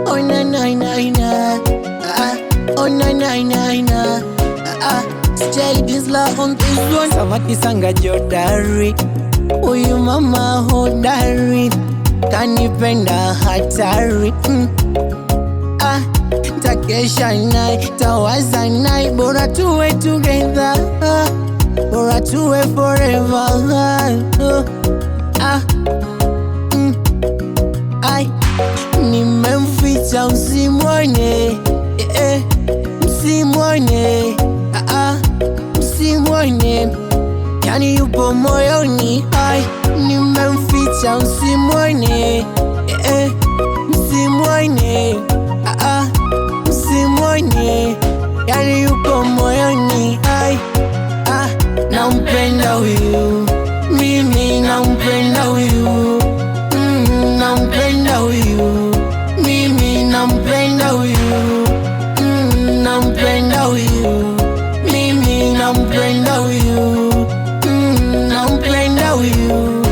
Oh na na na na. Oh na na na na. Stay this love on this one. Samaki sanga jodari, huyu mama hodari, kanipenda hatari. Takesha naye, tawaza naye, bora tuwe together, bora tuwe forever. Nimemficha usimwone, msimwone, msimwone, yani yupo moyoni. Nimemficha usimwone, msimwone, msimwone, yani yupo moyoni. Nampenda huyu, mimi nampenda huyu, nampenda huyu, mimi nampenda huyu, nampenda huyu, mimi nampenda huyu, nampenda huyu,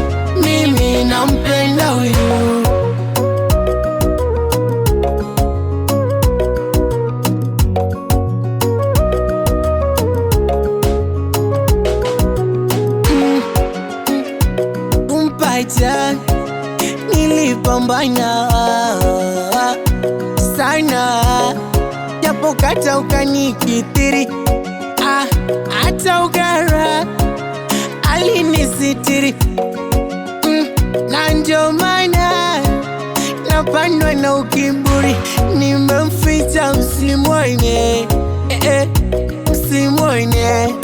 mimi nampenda huyu. Kumpata nilipambana sana, japo kata ukanikithiri, hata ugara alinisitiri. Na ndio maana napandwa na ukiburi. Nimemficha usimwone, usimwone.